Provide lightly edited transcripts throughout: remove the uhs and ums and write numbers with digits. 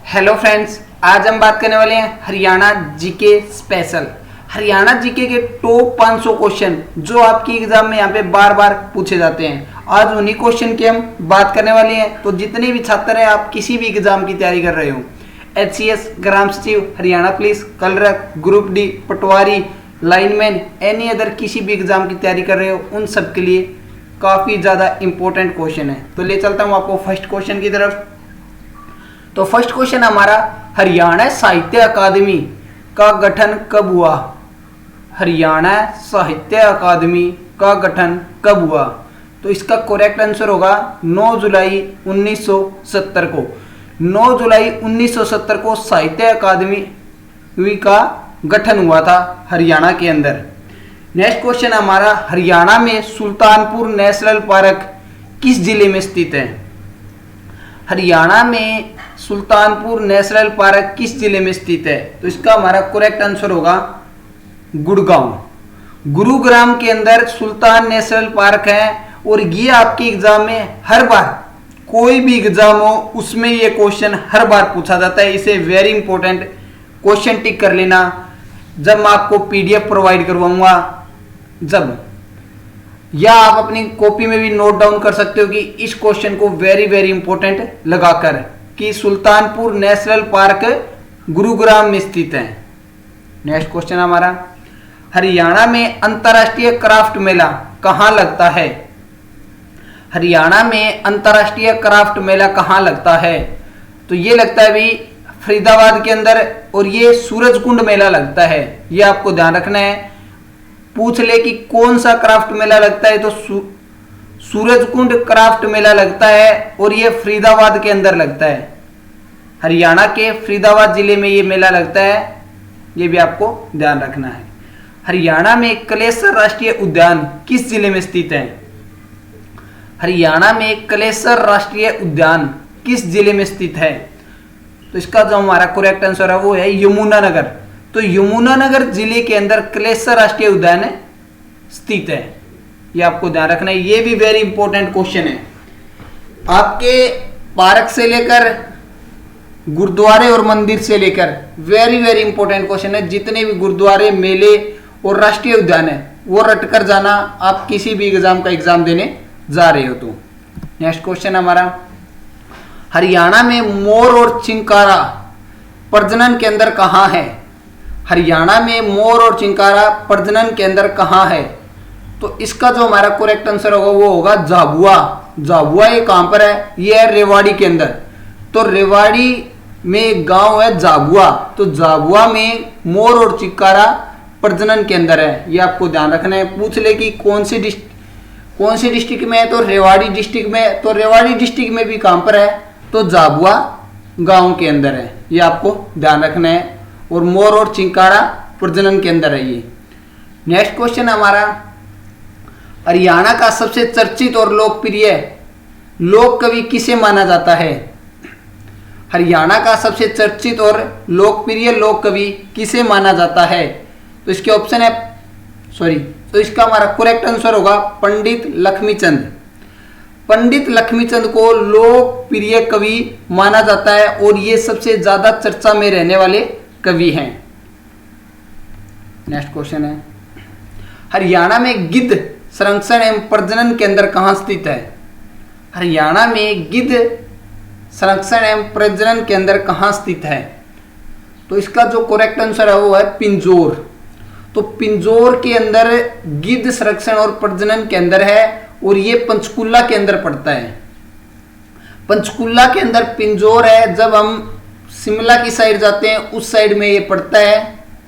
Hello friends, आज हम बात करने वाले हैं Haryana GK special. Haryana GK के टॉप 500 क्वेश्चन जो आपकी एग्जाम में यहाँ पे बार बार पूछे जाते हैं। आज उन्हीं क्वेश्चन की हम बात करने वाले हैं। तो जितने भी छात्र हैं, आप किसी भी एग्जाम की तैयारी कर रहे हो, एचसीएस, ग्राम सचिव, Haryana police, clerk, group D, patwari, lineman, any other किसी भी एग्जाम की तैयारी कर रहे हो, उन सब के लिए काफ़ी ज़्यादा इंपॉर्टेंट क्वेश्चन है। तो ले चलता हूँ आपको फर्स्ट क्वेश्चन की तरफ। तो फर्स्ट क्वेश्चन हमारा, हरियाणा साहित्य अकादमी का गठन कब हुआ? हरियाणा साहित्य अकादमी का गठन कब हुआ? तो इसका करेक्ट आंसर होगा 9 जुलाई 1970 को। 9 जुलाई 1970 को साहित्य अकादमी का गठन हुआ था हरियाणा के अंदर। नेक्स्ट क्वेश्चन हमारा, हरियाणा में सुल्तानपुर नेशनल पार्क किस जिले में स्थित है? हरियाणा में सुल्तानपुर नेशनल पार्क किस जिले में स्थित है? तो इसका हमारा करेक्ट आंसर होगा गुड़गांव। गुरुग्राम के अंदर सुल्तान नेशनल पार्क है। और ये आपके एग्जाम में हर बार, कोई भी एग्जाम हो उसमें ये क्वेश्चन हर बार पूछा जाता है। इसे वेरी इंपॉर्टेंट क्वेश्चन टिक कर लेना। जब मैं आपको पीडीएफ प्रोवाइड करवाऊंगा, जब, या आप अपनी कॉपी में भी नोट डाउन कर सकते हो कि इस क्वेश्चन को वेरी वेरी इंपॉर्टेंट लगाकर, कि सुल्तानपुर नेशनल पार्क गुरुग्राम में स्थित है। नेक्स्ट क्वेश्चन हमारा, हरियाणा में अंतर्राष्ट्रीय क्राफ्ट मेला कहाँ लगता है? हरियाणा में अंतर्राष्ट्रीय क्राफ्ट मेला कहाँ लगता है? तो ये लगता है भी फरीदाबाद के अंदर, और ये सूरजकुंड मेला लगता है। ये आपको ध्यान रखना है। पूछ ले कि कौन सा क्राफ्ट मेला लगता है, तो सूरजकुंड क्राफ्ट मेला लगता है, और ये फरीदाबाद के अंदर लगता है। हरियाणा के फरीदाबाद जिले में ये मेला लगता है। ये भी आपको ध्यान रखना है। हरियाणा में कलेसर राष्ट्रीय उद्यान किस जिले में स्थित है? हरियाणा में कलेसर राष्ट्रीय उद्यान किस जिले में स्थित है? तो इसका जो हमारा करेक्ट आंसर है वो है यमुनानगर। तो यमुनानगर जिले के अंदर कलेसर राष्ट्रीय उद्यान स्थित है। ये आपको ध्यान रखना है। ये भी वेरी इंपॉर्टेंट क्वेश्चन है। आपके पार्क से लेकर गुरुद्वारे और मंदिर से लेकर वेरी वेरी इंपॉर्टेंट क्वेश्चन है। जितने भी गुरुद्वारे, मेले और राष्ट्रीय उद्यान है वो रट कर जाना, आप किसी भी एग्जाम का एग्जाम देने जा रहे हो तो। नेक्स्ट क्वेश्चन हमारा, हरियाणा में मोर और चिंकारा प्रजनन केंद्र कहाँ है? हरियाणा में मोर और चिंकारा प्रजनन केंद्र कहाँ है? तो इसका जो हमारा करेक्ट आंसर होगा वो होगा झाबुआ। झाबुआ ये कहाँ पर है? ये है रेवाड़ी के अंदर। तो रेवाड़ी में एक गांव है झाबुआ। तो झाबुआ में मोर और चिंकारा प्रजनन केंद्र है। ये आपको ध्यान रखना है। पूछ ले कि कौन सी डिस्ट्रिक्ट में है, तो रेवाड़ी डिस्ट्रिक्ट में। तो रेवाड़ी डिस्ट्रिक्ट में भी कहाँ पर है? तो झाबुआ गांव के अंदर है। ये आपको ध्यान रखना है। और मोर और चिंकारा प्रजनन के अंदर है ये। नेक्स्ट क्वेश्चन हमारा, हरियाणा का सबसे चर्चित और लोकप्रिय लोक कवि किसे माना जाता है? हरियाणा का सबसे चर्चित और लोकप्रिय लोक कवि किसे माना जाता है? तो इसके ऑप्शन है, तो इसका हमारा करेक्ट आंसर होगा पंडित लक्ष्मीचंद। पंडित लक्ष्मीचंद को लोकप्रिय कवि माना जाता है, और ये सबसे ज्यादा चर्चा में रहने वाले कवि हैं। नेक्स्ट क्वेश्चन है, हरियाणा में गिद्ध संरक्षण एवं प्रजनन केंद्र कहाँ स्थित है? हरियाणा में गिद्ध संरक्षण एवं प्रजनन केंद्र कहाँ स्थित है? तो इसका जो करेक्ट आंसर है वो है पिंजौर। तो पिंजौर के अंदर गिद्ध संरक्षण और प्रजनन केंद्र है, और ये पंचकुला के अंदर पड़ता है। पंचकुला के अंदर पिंजौर है। जब हम शिमला की साइड जाते हैं उस साइड में ये पड़ता है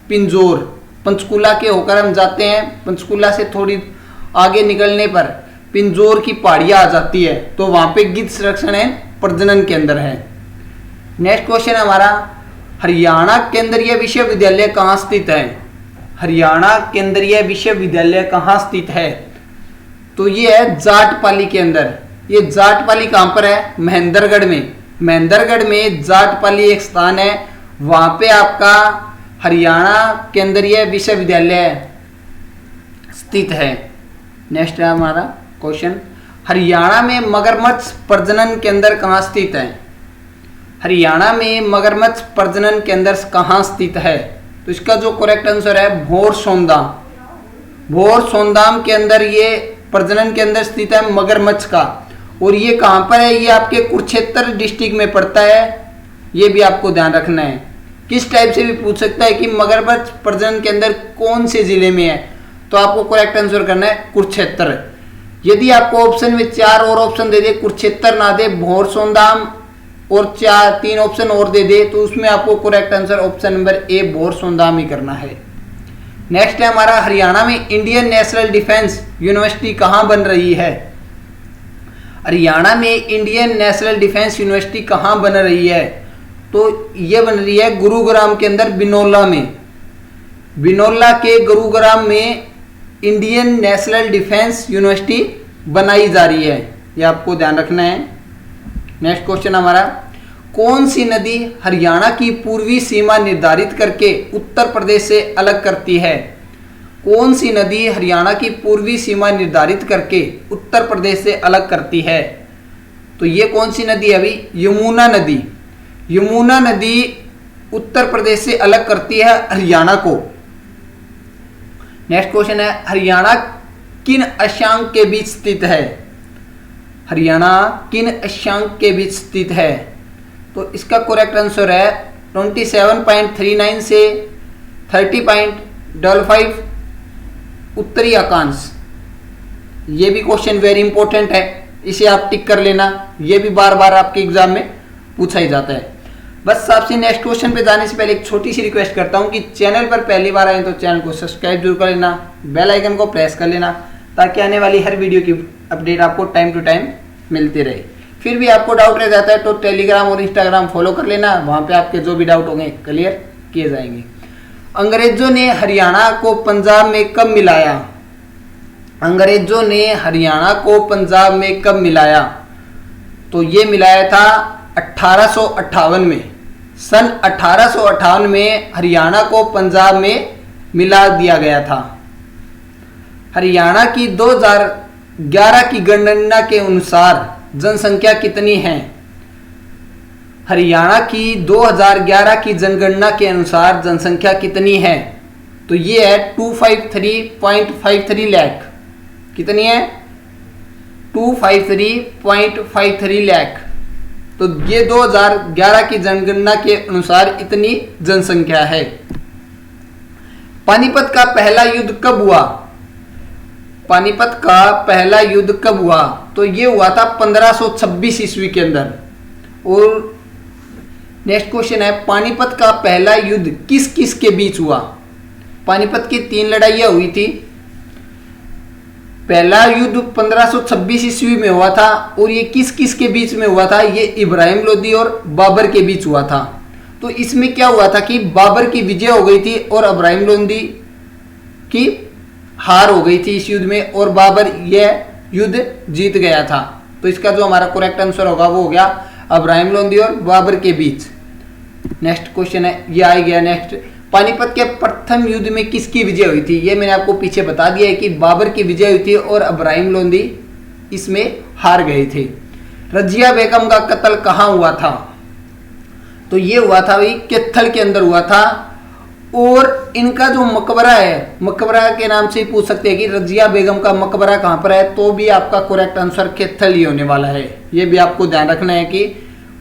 पिंजौर। पंचकुला के होकर हम जाते हैं, पंचकुला से थोड़ी आगे निकलने पर पिंजौर की पहाड़ियाँ आ जाती है। तो वहाँ पे गिद्ध संरक्षण है, प्रजनन केंद्र है। नेक्स्ट क्वेश्चन हमारा, हरियाणा केंद्रीय विश्वविद्यालय कहाँ स्थित है? हरियाणा केंद्रीय विश्वविद्यालय कहाँ स्थित है? तो ये है जाटपाली के अंदर। ये जाटपाली कहाँ पर है? महेंद्रगढ़ में। महेंद्रगढ़ में जाटपाली एक स्थान है, वहाँ पे आपका हरियाणा केंद्रीय विश्वविद्यालय स्थित है। नेक्स्ट है हमारा क्वेश्चन, हरियाणा में मगरमच्छ प्रजनन केंद्र कहाँ स्थित है? हरियाणा में मगरमच्छ प्रजनन केंद्र कहाँ स्थित है? तो इसका जो करेक्ट आंसर है भोर सोनदाम। भोर सोनदाम के अंदर ये प्रजनन केंद्र स्थित है मगरमच्छ का। और ये कहाँ पर है? ये आपके कुरुक्षेत्र डिस्ट्रिक्ट में पड़ता है। ये भी आपको ध्यान रखना है। किस टाइप से भी पूछ सकता है कि मगरमच्छ प्रजनन केंद्र कौन से जिले में है, तो आपको करेक्ट आंसर करना है कुरुक्षेत्र। यदि आपको ऑप्शन में 4 और ऑप्शन दे दे, कुरुक्षेत्र ना दे, भोर सोनदाम और 3 ऑप्शन और दे दे, तो उसमें आपको correct answer option number A भोर सोनदाम ही करना है। नेक्स्ट है हमारा, हरियाणा में इंडियन नेशनल डिफेंस यूनिवर्सिटी कहाँ बन रही है? हरियाणा में इंडियन नेशनल डिफेंस यूनिवर्सिटी कहाँ बन रही है? तो ये बन रही है गुरुग्राम के अंदर, बिनोला में। बिनोला के गुरुग्राम में इंडियन नेशनल डिफेंस यूनिवर्सिटी बनाई जा रही है। ये आपको ध्यान रखना है। नेक्स्ट क्वेश्चन हमारा, कौन सी नदी हरियाणा की पूर्वी सीमा निर्धारित करके उत्तर प्रदेश से अलग करती है? कौन सी नदी हरियाणा की पूर्वी सीमा निर्धारित करके उत्तर प्रदेश से अलग करती है? तो ये कौन सी नदी है अभी? यमुना नदी। यमुना नदी उत्तर प्रदेश से अलग करती है हरियाणा को। नेक्स्ट क्वेश्चन है, हरियाणा किन अक्षांक के बीच स्थित है? हरियाणा किन अक्षांक के बीच स्थित है? तो इसका करेक्ट आंसर है 27.39 से 30.55 उत्तरी अक्षांश। ये भी क्वेश्चन वेरी इंपॉर्टेंट है, इसे आप टिक कर लेना। ये भी बार बार आपके एग्जाम में पूछा ही जाता है। बस आपसे नेक्स्ट क्वेश्चन पे जाने से पहले एक छोटी सी रिक्वेस्ट करता हूँ कि चैनल पर पहली बार आए तो चैनल को सब्सक्राइब जरूर कर लेना, बेल आइकन को प्रेस कर लेना, ताकि आने वाली हर वीडियो की अपडेट आपको टाइम टू टाइम मिलती रहे। फिर भी आपको डाउट रह जाता है तो टेलीग्राम और इंस्टाग्राम फॉलो कर लेना, वहाँ पे आपके जो भी डाउट होंगे क्लियर किए जाएंगे। अंग्रेजों ने हरियाणा को पंजाब में कब मिलाया? अंग्रेजों ने हरियाणा को पंजाब में कब मिलाया? तो ये मिलाया था 1858 में। सन 1858 में हरियाणा को पंजाब में मिला दिया गया था। हरियाणा की 2011 की गणना के अनुसार जनसंख्या कितनी है? हरियाणा की 2011 की जनगणना के अनुसार जनसंख्या कितनी है? तो ये है 253.53 लाख। कितनी है? 253.53 लाख। तो ये 2011 की जनगणना के अनुसार इतनी जनसंख्या है। पानीपत का पहला युद्ध कब हुआ? पानीपत का पहला युद्ध कब हुआ? तो ये हुआ था 1526 ईस्वी के अंदर। और नेक्स्ट क्वेश्चन है, पानीपत का पहला युद्ध किस किस के बीच हुआ? पानीपत की 3 लड़ाइयां हुई थी। पहला युद्ध 1526 ईस्वी में हुआ था और ये किस किस के बीच में हुआ था? ये इब्राहिम लोदी और बाबर के बीच हुआ था। तो इसमें क्या हुआ था कि बाबर की विजय हो गई थी और इब्राहिम लोदी की हार हो गई थी इस युद्ध में, और बाबर यह युद्ध जीत गया था। तो इसका जो हमारा करेक्ट आंसर होगा वो हो गया इब्राहिम लोदी और बाबर के बीच। नेक्स्ट क्वेश्चन है, ये आ गया नेक्स्ट, पानीपत के प्रथम युद्ध में किसकी विजय हुई थी? ये मैंने आपको पीछे बता दिया है कि बाबर की विजय हुई थी और इब्राहिम लोदी इसमें हार गए थे। रजिया बेगम का कत्ल कहाँ हुआ था? तो ये हुआ था भाई कैथल के अंदर हुआ था। और इनका जो मकबरा है, मकबरा के नाम से ही पूछ सकते हैं कि रजिया बेगम का मकबरा कहाँ पर है, तो भी आपका करेक्ट आंसर कैथल ही होने वाला है। ये भी आपको ध्यान रखना है कि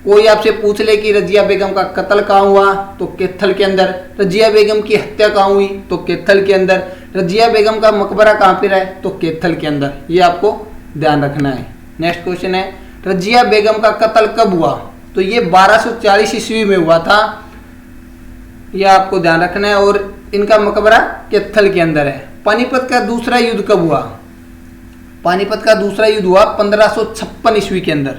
कोई आपसे पूछ ले कि रजिया बेगम का कत्ल कहाँ हुआ, तो कैथल के अंदर। रजिया बेगम की हत्या कहाँ हुई, तो कैथल के अंदर। रजिया बेगम का मकबरा कहाँ पर है, तो कैथल के अंदर। ये आपको ध्यान रखना है। नेक्स्ट क्वेश्चन है, रजिया बेगम का कत्ल कब हुआ? तो ये 1240 ईस्वी में हुआ था। यह आपको ध्यान रखना है। और इनका मकबरा कैथल के अंदर है। पानीपत का दूसरा युद्ध कब हुआ? पानीपत का दूसरा युद्ध हुआ 1556 ईस्वी के अंदर।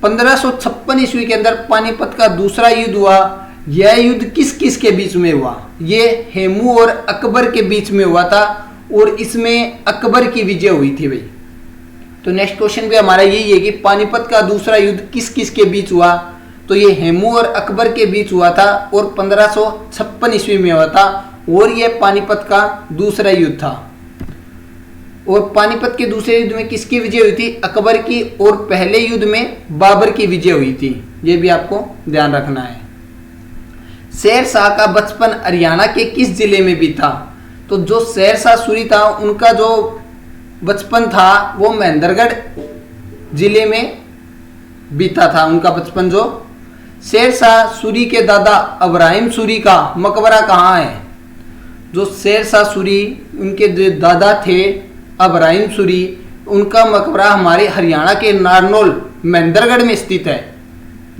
1556 ईस्वी के अंदर पानीपत का दूसरा युद्ध हुआ। यह युद्ध किस किस के बीच में हुआ? ये हेमू और अकबर के बीच में हुआ था और इसमें अकबर की विजय हुई थी भाई। तो नेक्स्ट क्वेश्चन भी हमारा यही है कि पानीपत का दूसरा युद्ध किस किस के बीच हुआ? तो ये हेमू और अकबर के बीच हुआ था और 1556 ईस्वी में हुआ था और यह पानीपत का दूसरा युद्ध था। और पानीपत के दूसरे युद्ध में किसकी विजय हुई थी? अकबर की। और पहले युद्ध में बाबर की विजय हुई थी। ये भी आपको ध्यान रखना है। शेर शाह का बचपन हरियाणा के किस जिले में बीता? तो जो शेर शाह सूरी था उनका जो बचपन था वो महेंद्रगढ़ जिले में बीता था उनका बचपन। जो शेर शाह सूरी के दादा इब्राहिम सूरी का मकबरा कहाँ है? जो शेर शाह सूरी उनके जो दादा थे इब्राहिम सूरी, उनका मकबरा हमारे हरियाणा के नारनौल महेंद्रगढ़ में स्थित है।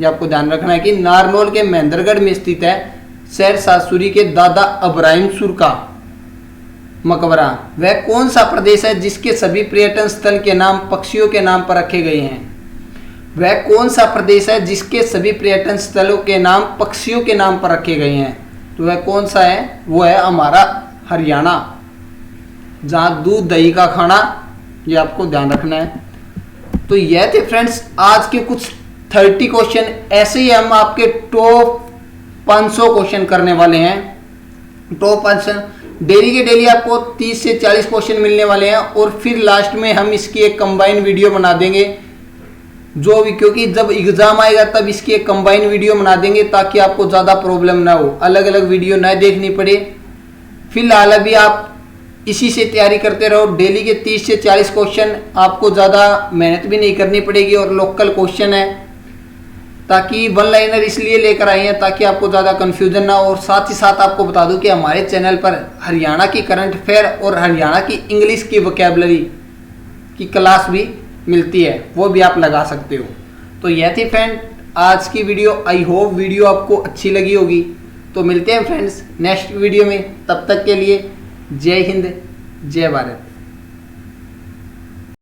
ये आपको ध्यान रखना है कि नारनौल के महेंद्रगढ़ में स्थित है शेर शाह सूरी के दादा इब्राहिम सूर का मकबरा। वह कौन सा प्रदेश है जिसके सभी पर्यटन स्थल के नाम पक्षियों के नाम पर रखे गए हैं? वह कौन सा प्रदेश है जिसके सभी पर्यटन स्थलों के नाम पक्षियों के नाम पर रखे गए हैं? तो वह कौन सा है? वो है हमारा हरियाणा, जहाँ दूध दही का खाना, ये आपको ध्यान रखना है। तो यह थे फ्रेंड्स आज के कुछ 30 क्वेश्चन। ऐसे ही हम आपके टॉप 500 क्वेश्चन करने वाले हैं। टॉप 500 डेली के डेली आपको 30 से 40 क्वेश्चन मिलने वाले हैं और फिर लास्ट में हम इसकी एक कंबाइन वीडियो बना देंगे जो भी, क्योंकि जब एग्जाम आएगा तब इसकी एक कंबाइन वीडियो बना देंगे ताकि आपको ज़्यादा प्रॉब्लम ना हो, अलग अलग वीडियो ना देखनी पड़े। फिलहाल अभी आप इसी से तैयारी करते रहो। डेली के 30 से 40 क्वेश्चन, आपको ज़्यादा मेहनत भी नहीं करनी पड़ेगी और लोकल क्वेश्चन है, ताकि वन लाइनर इसलिए लेकर आए हैं ताकि आपको ज़्यादा कन्फ्यूजन ना हो। और साथ ही साथ आपको बता दूं कि हमारे चैनल पर हरियाणा की करंट अफेयर और हरियाणा की इंग्लिश की वोकैबुलरी की क्लास भी मिलती है, वो भी आप लगा सकते हो। तो यह थी फ्रेंड आज की वीडियो। आई होप वीडियो आपको अच्छी लगी होगी। तो मिलते हैं फ्रेंड्स नेक्स्ट वीडियो में, तब तक के लिए जय हिंद जय भारत।